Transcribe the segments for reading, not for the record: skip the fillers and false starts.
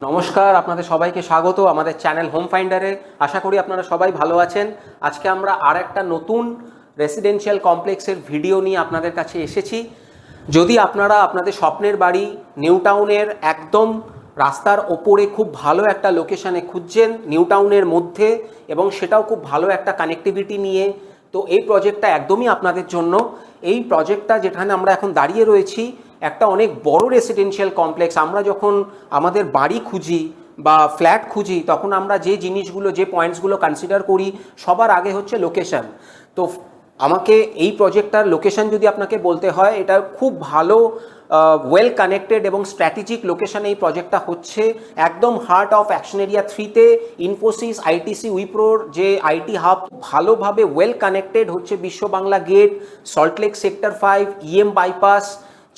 নমস্কার, আপনাদের সবাইকে স্বাগত আমাদের চ্যানেল হোম ফাইন্ডারে। আশা করি আপনারা সবাই ভালো আছেন। আজকে আমরা আর একটা নতুন রেসিডেন্সিয়াল কমপ্লেক্সের ভিডিও নিয়ে আপনাদের কাছে এসেছি। যদি আপনারা আপনাদের স্বপ্নের বাড়ি নিউ টাউনের একদম রাস্তার ওপরে খুব ভালো একটা লোকেশানে খুঁজছেন, নিউ টাউনের মধ্যে, এবং সেটাও খুব ভালো একটা কানেক্টিভিটি নিয়ে, তো এই প্রজেক্টটা একদমই আপনাদের জন্য। এই প্রজেক্টটা যেখানে আমরা এখন দাঁড়িয়ে রয়েছি একটা অনেক বড় রেসিডেন্সিয়াল কমপ্লেক্স। আমরা যখন আমাদের বাড়ি খুঁজি বা ফ্ল্যাট খুঁজি তখন আমরা যে জিনিসগুলো, যে পয়েন্টসগুলো কনসিডার করি, সবার আগে হচ্ছে লোকেশন। তো আমাকে এই প্রজেক্টটার লোকেশন যদি আপনাকে বলতে হয়, এটা খুব ভালো ওয়েল কানেক্টেড এবং স্ট্র্যাটেজিক লোকেশানে এই প্রজেক্টটা হচ্ছে। একদম হার্ট অফ অ্যাকশন এরিয়া 3-তে ইনফোসিস, আইটিসি, উইপ্রোর যে আইটি হাব ভালোভাবে ওয়েল কানেক্টেড হচ্ছে। Biswa Bangla gate, Salt Lake sector 5, E M bypass,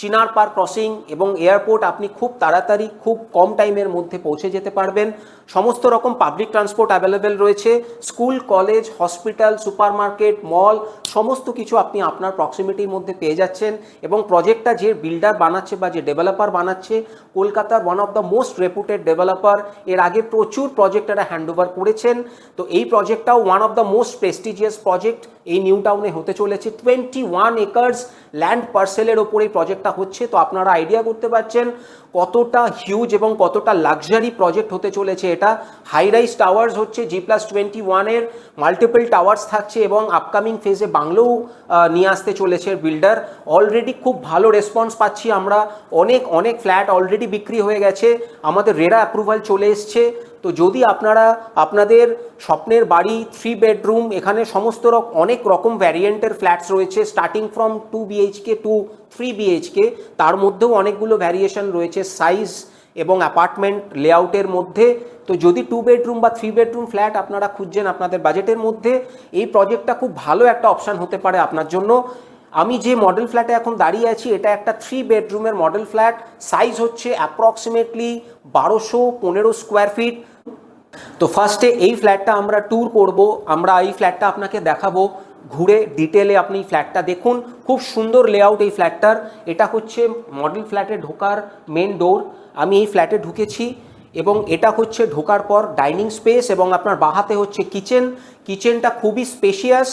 Chinar Park crossing এবং এয়ারপোর্ট, আপনি খুব তাড়াতাড়ি খুব কম টাইমের মধ্যে পৌঁছে যেতে পারবেন। সমস্ত রকম পাবলিক ট্রান্সপোর্ট অ্যাভেলেবেল রয়েছে। স্কুল, কলেজ, হসপিটাল, সুপারমার্কেট, মল, সমস্ত কিছু আপনি আপনার প্রক্সিমিটির মধ্যে পেয়ে যাচ্ছেন। এবং প্রজেক্টটা যে বিল্ডার বানাচ্ছে বা যে ডেভেলপার বানাচ্ছে, কলকাতার one of the most reputed developer. এর আগে প্রচুর প্রজেক্ট এরা হ্যান্ডওভার করেছেন। তো এই প্রজেক্টটাও one of the most prestigious project এই নিউ টাউনে হতে চলেছে। 21 একর্স ল্যান্ড পার্সেলের ওপর এই প্রজেক্টটা হচ্ছে। তো আপনারা আইডিয়া করতে পারছেন কতটা হিউজ এবং কতটা লাক্সারি প্রজেক্ট হতে চলেছে এটা। হাই রাইজ টাওয়ার্স হচ্ছে, G+21-এর মাল্টিপল টাওয়ার্স থাকছে এবং আপকামিং ফেজে বাংলোও নিয়ে আসতে চলেছে বিল্ডার। অলরেডি খুব ভালো রেসপন্স পাচ্ছি আমরা। অনেক ফ্ল্যাট অলরেডি বিক্রি হয়ে গেছে, আমাদের রেরা অ্যাপ্রুভাল চলে এসছে। তো যদি আপনারা আপনাদের স্বপ্নের বাড়ি 3 বেডরুম, এখানে সমস্ত অনেক রকম ভ্যারিয়েন্টের ফ্ল্যাটস রয়েছে, starting from 2 BHK to 3 BHK, তার মধ্যেও অনেকগুলো ভ্যারিয়েশন রয়েছে সাইজ এবং অ্যাপার্টমেন্ট লেআউটের মধ্যে। তো যদি 2 বেডরুম বা 3 বেডরুম ফ্ল্যাট আপনারা খুঁজছেন আপনাদের বাজেটের মধ্যে, এই প্রজেক্টটা খুব ভালো একটা অপশান হতে পারে আপনার জন্য। আমি যে মডেল ফ্ল্যাটে এখন দাঁড়িয়ে আছি এটা একটা 3 বেডরুমের মডেল ফ্ল্যাট। সাইজ হচ্ছে অ্যাপ্রক্সিমেটলি 1215 স্কোয়ার ফিট। তো ফার্স্টে এই ফ্ল্যাটটা আমরা ট্যুর করব। আমরা এই ফ্ল্যাটটা আপনাকে দেখাবো ঘুরে ডিটেলে। আপনি ফ্ল্যাটটা দেখুন, খুব সুন্দর লেআউট এই ফ্ল্যাটটার। এটা হচ্ছে মডেল ফ্ল্যাটে ঢোকার মেন ডোর। আমি এই ফ্ল্যাটে ঢুকেছি এবং এটা হচ্ছে ঢোকার পর ডাইনিং স্পেস এবং আপনার বাহাতে হচ্ছে কিচেন। কিচেনটা খুবই স্পেশিয়াস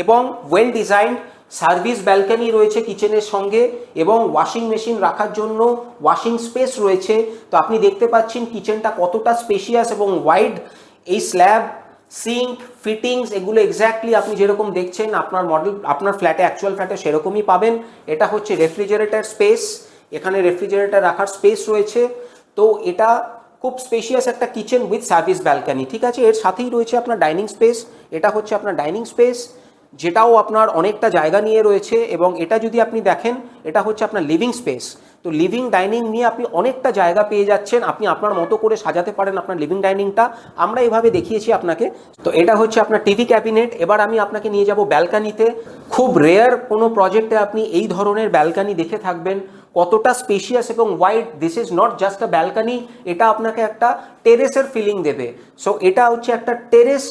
এবং ওয়েল ডিজাইনড। সার্ভিস ব্যালকনি রয়েছে কিচেনের সঙ্গে এবং ওয়াশিং মেশিন রাখার জন্য ওয়াশিং স্পেস রয়েছে। তো আপনি দেখতে পাচ্ছেন কিচেনটা কতটা স্পেশিয়াস এবং ওয়াইড। এই স্ল্যাব, সিঙ্ক, ফিটিংস এগুলো এক্স্যাক্টলি আপনি যেরকম দেখছেন আপনার ফ্ল্যাটে, অ্যাকচুয়াল ফ্ল্যাটে সেরকমই পাবেন। এটা হচ্ছে রেফ্রিজারেটর স্পেস, এখানে রেফ্রিজারেটর রাখার স্পেস রয়েছে। তো এটা খুব স্পেশিয়াস একটা কিচেন উইথ সার্ভিস ব্যালকনি, ঠিক আছে। এর সাথেই রয়েছে আপনার ডাইনিং স্পেস। এটা হচ্ছে আপনার ডাইনিং স্পেস, যেটাও আপনার অনেকটা জায়গা নিয়ে রয়েছে। এবং এটা যদি আপনি দেখেন, এটা হচ্ছে আপনার লিভিং স্পেস। তো লিভিং ডাইনিং নিয়ে আপনি অনেকটা জায়গা পেয়ে যাচ্ছেন, আপনি আপনার মতো করে সাজাতে পারেন আপনার লিভিং ডাইনিংটা। আমরা এভাবে দেখিয়েছি আপনাকে। তো এটা হচ্ছে আপনার টিভি ক্যাবিনেট। এবার আমি আপনাকে নিয়ে যাব ব্যালকানিতে। খুব রেয়ার কোনো প্রজেক্টে আপনি এই ধরনের ব্যালকানি দেখে থাকবেন, কতটা স্পেশিয়াস এবং wide. This is not just a balcony, এটা আপনাকে একটা টেরেসের ফিলিং দেবে। সো এটা হচ্ছে একটা টেরেস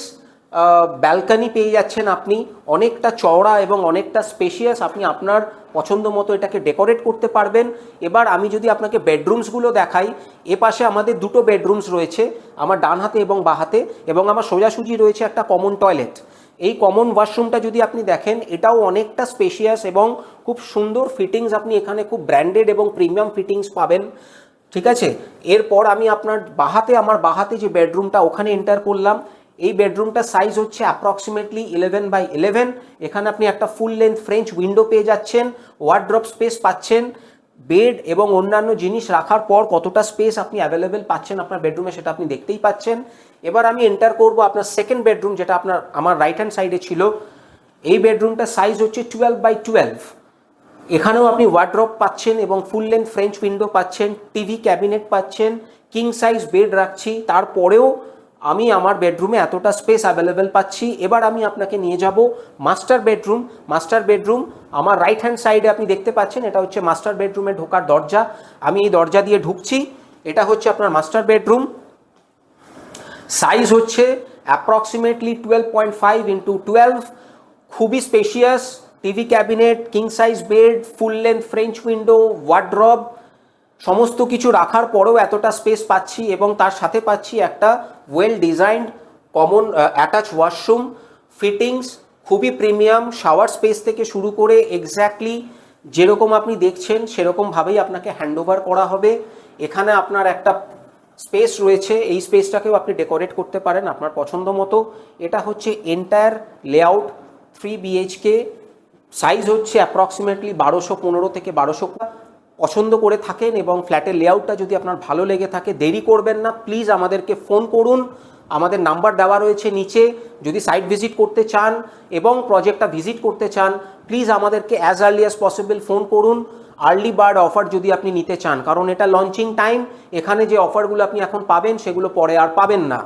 ব্যালকানি পেয়ে যাচ্ছেন আপনি, অনেকটা চওড়া এবং অনেকটা স্পেশিয়াস। আপনি আপনার পছন্দ মতো এটাকে ডেকোরেট করতে পারবেন। এবার আমি যদি আপনাকে বেডরুমসগুলো দেখাই, এ পাশে আমাদের দুটো বেডরুমস রয়েছে, আমার ডান হাতে এবং বাঁ হাতে, এবং আমার সোজাসুজি রয়েছে একটা কমন টয়লেট। এই কমন ওয়াশরুমটা যদি আপনি দেখেন, এটাও অনেকটা স্পেশিয়াস এবং খুব সুন্দর ফিটিংস। আপনি এখানে খুব ব্র্যান্ডেড এবং প্রিমিয়াম ফিটিংস পাবেন, ঠিক আছে। এরপর আমি আমার বাহাতে যে বেডরুমটা, ওখানে এন্টার করলাম। এই বেডরুমটার সাইজ হচ্ছে অ্যাপ্রক্সিমেটলি 11x11। এখানে আপনি একটা ফুল লেন্থ ফ্রেঞ্চ উইন্ডো পেয়ে যাচ্ছেন, ওয়ার্ড্রপ স্পেস পাচ্ছেন, বেড এবং অন্যান্য জিনিস রাখার পর কতটা স্পেস আপনি অ্যাভেলেবেল পাচ্ছেন আপনার বেডরুমে সেটা আপনি দেখতেই পাচ্ছেন। এবার আমি এন্টার করব আপনার সেকেন্ড বেডরুম, যেটা আমার রাইট হ্যান্ড সাইডে ছিল। এই বেডরুমটার সাইজ হচ্ছে 12x12। এখানেও আপনি ওয়ার্ড্রপ পাচ্ছেন এবং ফুল লেন্থ ফ্রেঞ্চ উইন্ডো পাচ্ছেন, টিভি ক্যাবিনেট পাচ্ছেন, কিং সাইজ বেড রাখছি। তারপরেও আমি আমার বেডরুমে এতটা স্পেস অ্যাভেলেবেল পাচ্ছি। এবার আমি আপনাকে নিয়ে যাব মাস্টার বেডরুম। মাস্টার বেডরুম আমার রাইট হ্যান্ড সাইডে আপনি দেখতে পাচ্ছেন, এটা হচ্ছে মাস্টার বেডরুমে ঢোকার দরজা। আমি এই দরজা দিয়ে ঢুকছি। এটা হচ্ছে আপনার মাস্টার বেডরুম। সাইজ হচ্ছে অ্যাপ্রক্সিমেটলি 12.5x12, খুবই spacious. TV cabinet, king size bed, full length French window, wardrobe, সমস্ত কিছু রাখার পরেও এতটা স্পেস পাচ্ছি এবং তার সাথে পাচ্ছি একটা well designed common attach washroom, fittings খুবই প্রিমিয়াম, শাওয়ার স্পেস থেকে শুরু করে এক্স্যাক্টলি যেরকম আপনি দেখছেন সেরকমভাবেই আপনাকে হ্যান্ডওভার করা হবে। এখানে আপনার একটা স্পেস রয়েছে, এই স্পেসটাকেও আপনি ডেকোরেট করতে পারেন আপনার পছন্দ মতো। এটা হচ্ছে এন্টায়ার লেআউট 3 BHK, সাইজ হচ্ছে অ্যাপ্রক্সিমেটলি 1215 থেকে 1200। পছন্দ করে থাকেন এবং ফ্ল্যাটের লেআউটটা যদি আপনার ভালো লেগে থাকে, দেরি করবেন না, প্লিজ আমাদেরকে ফোন করুন। আমাদের নাম্বার দেওয়া রয়েছে নিচে। যদি সাইট ভিজিট করতে চান এবং প্রজেক্টটা ভিজিট করতে চান, প্লিজ আমাদেরকে as early as possible phone করুন। আর্লি বার্ড অফার যদি আপনি নিতে চান, কারণ এটা লঞ্চিং টাইম, এখানে যে অফারগুলো আপনি এখন পাবেন সেগুলো পরে আর পাবেন না।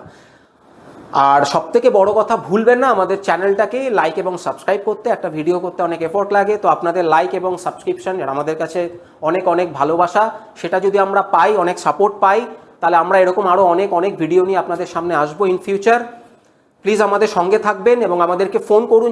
আর সবথেকে বড় কথা, ভুলবেন না আমাদের চ্যানেলটাকে লাইক এবং সাবস্ক্রাইব করতে। একটা ভিডিও করতে অনেক এফোর্ট লাগে, তো আপনাদের লাইক এবং সাবস্ক্রিপশন আমাদের কাছে অনেক অনেক ভালোবাসা। সেটা যদি আমরা পাই, অনেক সাপোর্ট পাই, তাহলে আমরা এরকম আরও অনেক অনেক ভিডিও নিয়ে আপনাদের সামনে আসবো ইন ফিউচার। প্লিজ আমাদের সঙ্গে থাকবেন এবং আমাদেরকে ফোন করুন।